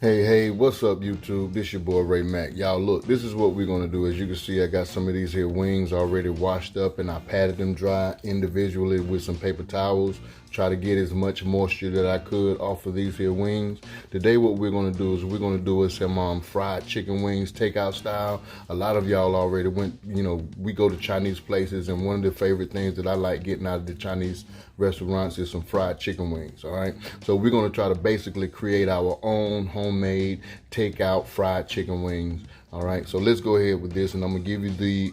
Hey, what's up YouTube? This your boy Ray Mac. Y'all look, this is what we're gonna do. As you can see, I got some of these here wings already washed up and I patted them dry individually with some paper towels. Try to get as much moisture that I could off of these here wings. Today what we're gonna do is we're gonna do some fried chicken wings, takeout style. A lot of y'all already went, we go to Chinese places, and one of the favorite things that I like getting out of the Chinese restaurants is some fried chicken wings, all right? So we're gonna try to basically create our own homemade takeout fried chicken wings, all right? So let's go ahead with this, and I'm gonna give you the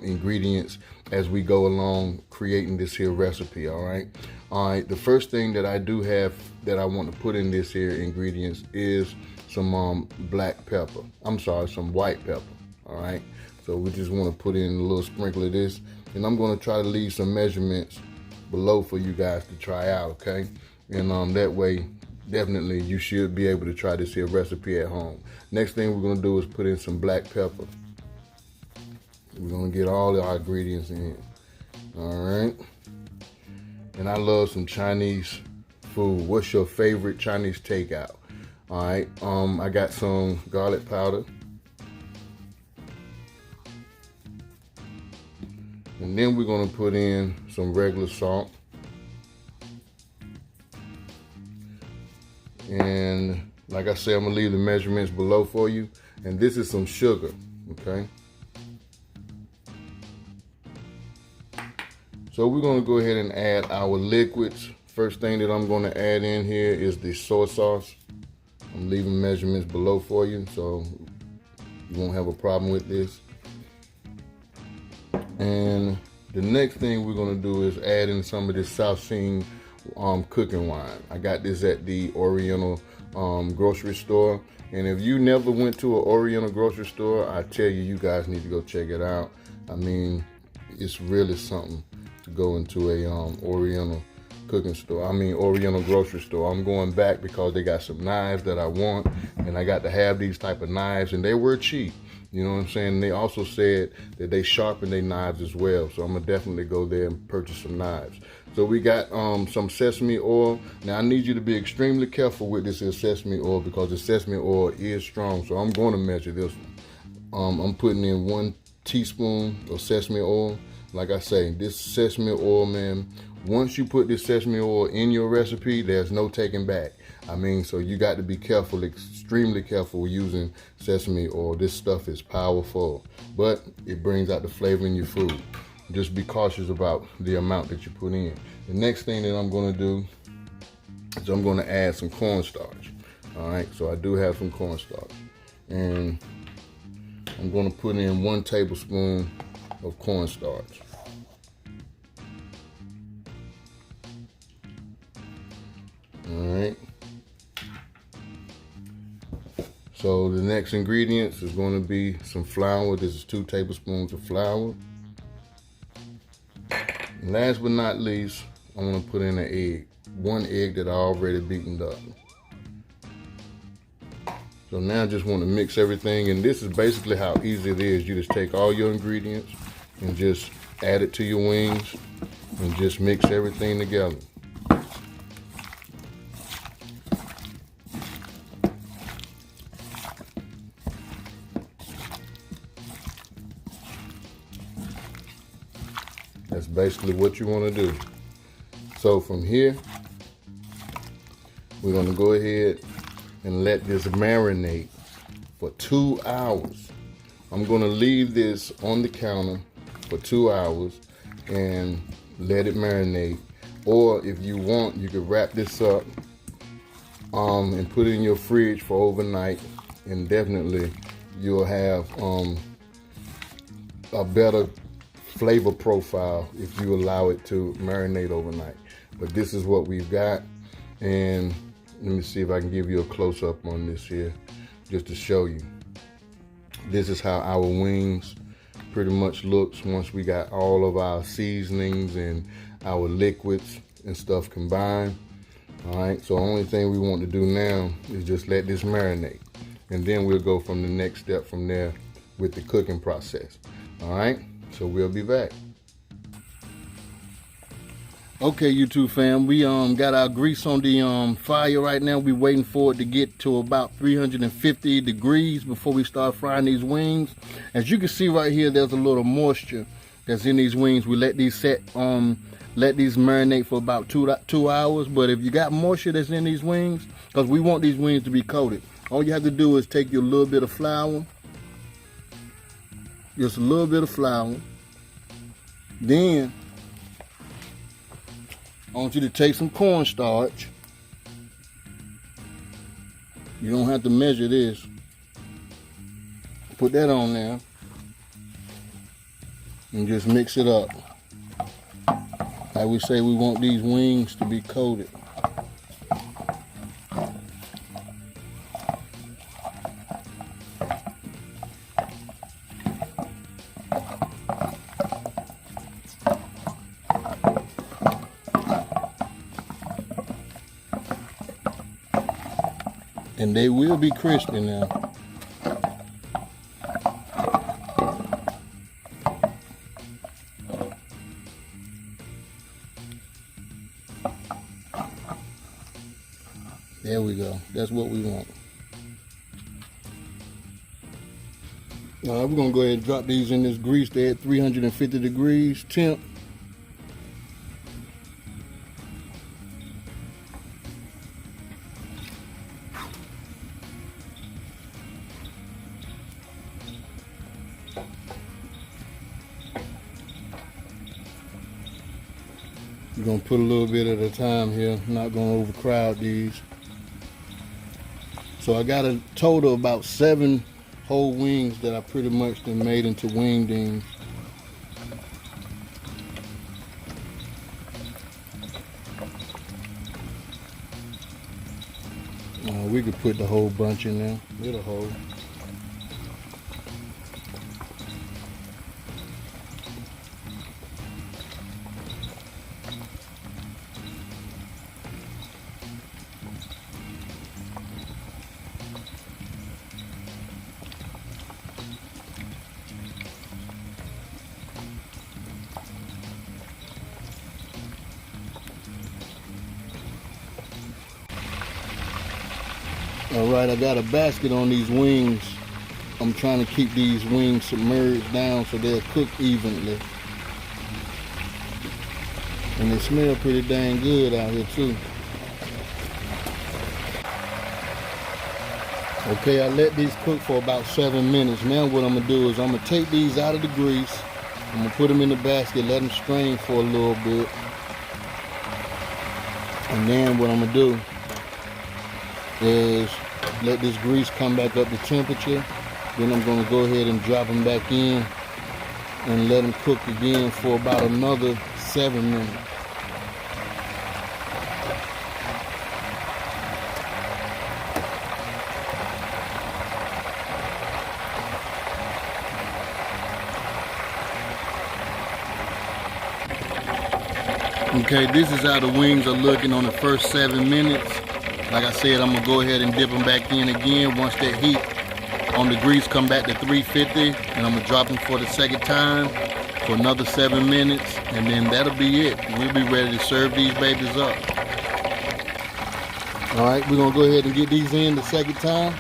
ingredients as we go along creating this here recipe, all right? All right, the first thing that I do have that I want to put in this here ingredients is some black pepper. Some white pepper, all right? So we just want to put in a little sprinkle of this, and I'm going to try to leave some measurements below for you guys to try out, okay? And that way, definitely you should be able to try this here recipe at home. Next thing we're going to do is put in some black pepper. We're going to get all of our ingredients in here, all right? And I love some Chinese food. What's your favorite Chinese takeout? All right, I got some garlic powder. And then we're gonna put in some regular salt. And like I said, I'm gonna leave the measurements below for you. And this is some sugar, okay? So we're gonna go ahead and add our liquids. First thing that I'm gonna add in here is the soy sauce. I'm leaving measurements below for you, so you won't have a problem with this. And the next thing we're gonna do is add in some of this Shaoxing cooking wine. I got this at the Oriental grocery store. And if you never went to an Oriental grocery store, I tell you, you guys need to go check it out. I mean, it's really something to go into a Oriental Oriental grocery store. I'm going back because they got some knives that I want, and I got to have these type of knives, and they were cheap. You know what I'm saying? They also said that they sharpen their knives as well, so I'm gonna definitely go there and purchase some knives. So we got some sesame oil. Now I need you to be extremely careful with this sesame oil because the sesame oil is strong, so I'm going to measure this one. I'm putting in 1 teaspoon of sesame oil. Like I say, this sesame oil, man, once you put this sesame oil in your recipe, there's no taking back. I mean, so you got to be careful, extremely careful using sesame oil. This stuff is powerful, but it brings out the flavor in your food. Just be cautious about the amount that you put in. The next thing that I'm gonna do is I'm gonna add some cornstarch. All right, so I do have some cornstarch. And I'm gonna put in 1 tablespoon of cornstarch. All right. So the next ingredients is going to be some flour. This is 2 tablespoons of flour. And last but not least, I'm going to put in an egg. 1 egg that I already beaten up. So now I just want to mix everything, and this is basically how easy it is. You just take all your ingredients and just add it to your wings and just mix everything together. That's basically what you want to do. So from here, we're going to go ahead and let this marinate for 2 hours. I'm going to leave this on the counter for 2 hours and let it marinate. Or if you want, you could wrap this up and put it in your fridge for overnight, and definitely you'll have a better flavor profile if you allow it to marinate overnight. But this is what we've got, and let me see if I can give you a close-up on this here just to show you. This is how our wings pretty much looks once we got all of our seasonings and our liquids and stuff combined. All right, so the only thing we want to do now is just let this marinate, and then we'll go from the next step from there with the cooking process. All right, so we'll be back. Okay, YouTube fam, we got our grease on the fire right now. We waiting for it to get to about 350 degrees before we start frying these wings. As you can see right here, there's a little moisture that's in these wings. We let these let these marinate for about two hours. But if you got moisture that's in these wings, because we want these wings to be coated, all you have to do is take your little bit of flour, just a little bit of flour. Then I want you to take some cornstarch. You don't have to measure this. Put that on there and just mix it up. Like we say, we want these wings to be coated. And they will be crispy now. There we go. That's what we want. All right, we're gonna go ahead and drop these in this grease. They're at 350 degrees temp. We're gonna put a little bit at a time here, not gonna overcrowd these. So I got a total of about 7 whole wings that I pretty much done made into wingdings. We could put the whole bunch in there, little whole. All right, I got a basket on these wings. I'm trying to keep these wings submerged down so they'll cook evenly. And they smell pretty dang good out here too. Okay, I let these cook for about 7 minutes. Now what I'm gonna do is I'm gonna take these out of the grease. I'm gonna put them in the basket, let them strain for a little bit. And then what I'm gonna do is let this grease come back up to temperature. Then I'm going to go ahead and drop them back in and let them cook again for about another 7 minutes. Okay, this is how the wings are looking on the first 7 minutes. Like I said, I'm gonna go ahead and dip them back in again once that heat on the grease come back to 350, and I'm gonna drop them for the second time for another 7 minutes, and then that'll be it. We'll be ready to serve these babies up. All right, we're gonna go ahead and get these in the second time.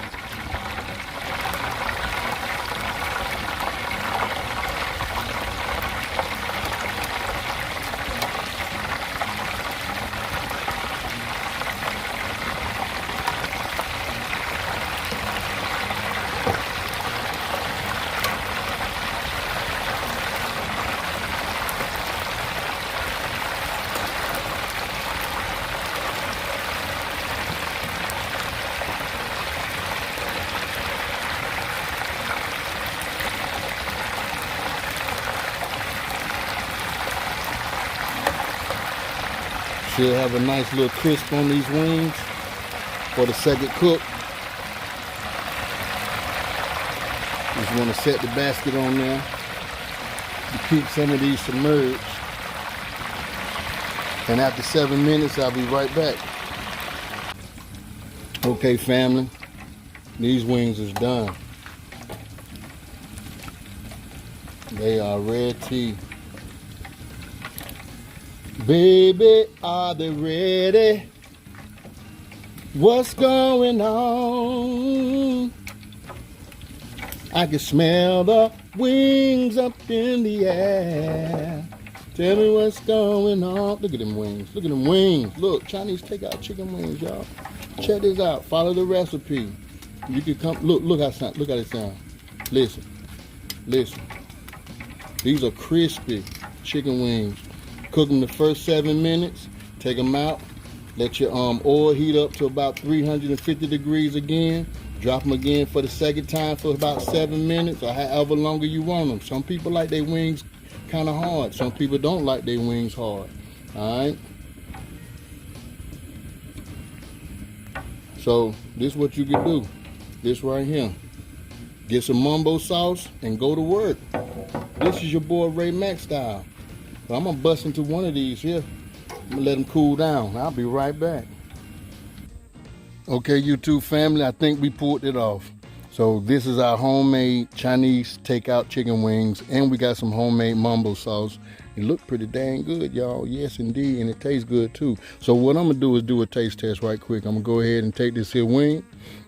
Should have a nice little crisp on these wings for the second cook. Just want to set the basket on there to keep some of these submerged. And after 7 minutes, I'll be right back. Okay, family, these wings is done. They are red tea. Baby, are they ready? What's going on? I can smell the wings up in the air. Tell me what's going on. Look at them wings. Look at them wings. Look, Chinese takeout chicken wings, y'all. Check this out. Follow the recipe. You can come. Look how it sounds. Listen. Listen. These are crispy chicken wings. Cook them the first 7 minutes. Take them out. Let your oil heat up to about 350 degrees again. Drop them again for the second time for about 7 minutes or however longer you want them. Some people like their wings kind of hard. Some people don't like their wings hard. Alright? So this is what you can do. This right here. Get some mumbo sauce and go to work. This is your boy Ray Mac style. So I'm gonna bust into one of these here. I'm gonna let them cool down. I'll be right back. Okay, YouTube family, I think we pulled it off. So this is our homemade Chinese takeout chicken wings, and we got some homemade mumbo sauce. It looked pretty dang good, y'all. Yes, indeed, and it tastes good too. So what I'm gonna do is do a taste test right quick. I'm gonna go ahead and take this here wing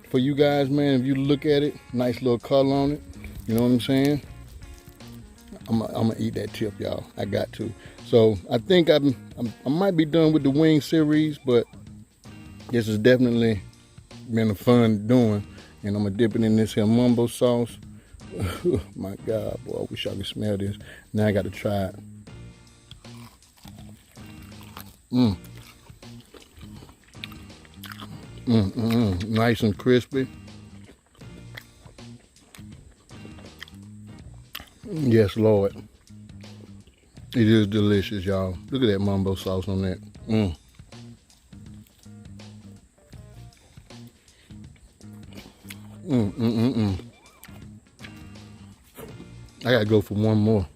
for you guys, man. If you look at it, nice little color on it. You know what I'm saying? I'm gonna eat that tip, y'all. I got to. So I think I might be done with the wing series, but this has definitely been a fun doing. And I'm gonna dip it in this here mumbo sauce. My God, boy, I wish I could smell this. Now I got to try it. Nice and crispy. Yes, Lord. It is delicious, y'all. Look at that mumbo sauce on that. I gotta go for one more.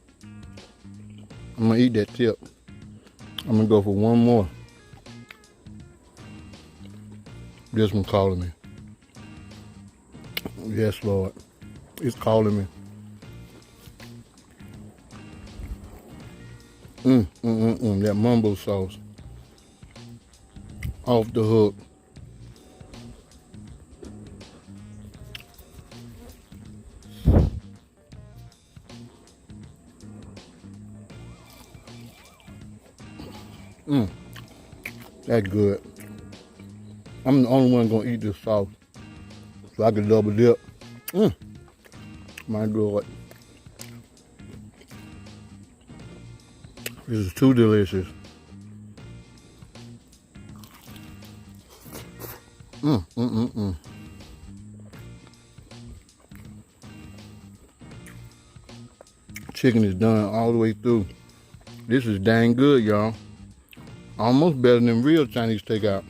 I'm gonna eat that tip. I'm gonna go for one more. This one calling me. Yes, Lord. It's calling me. That mumbo sauce. Off the hook. That's good. I'm the only one gonna eat this sauce, so I can double dip. My God. This is too delicious. Chicken is done all the way through. This is dang good, y'all. Almost better than real Chinese takeout.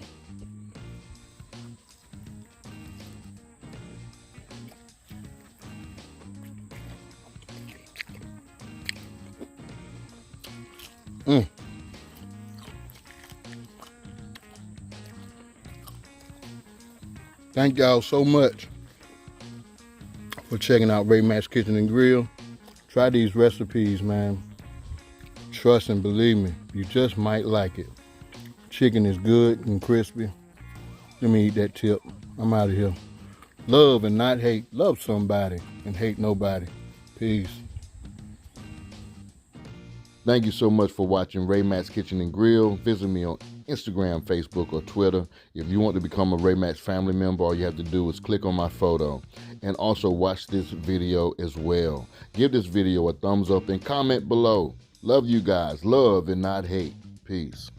Thank y'all so much for checking out Ray Mac's Kitchen and Grill. Try these recipes, man. Trust and believe me, you just might like it. Chicken is good and crispy. Let me eat that tip. I'm out of here. Love and not hate. Love somebody and hate nobody. Peace. Thank you so much for watching Ray Mac's Kitchen and Grill. Visit me on Instagram, Facebook, or Twitter. If you want to become a Ray Mac's family member, all you have to do is click on my photo. And also watch this video as well. Give this video a thumbs up and comment below. Love you guys. Love and not hate. Peace.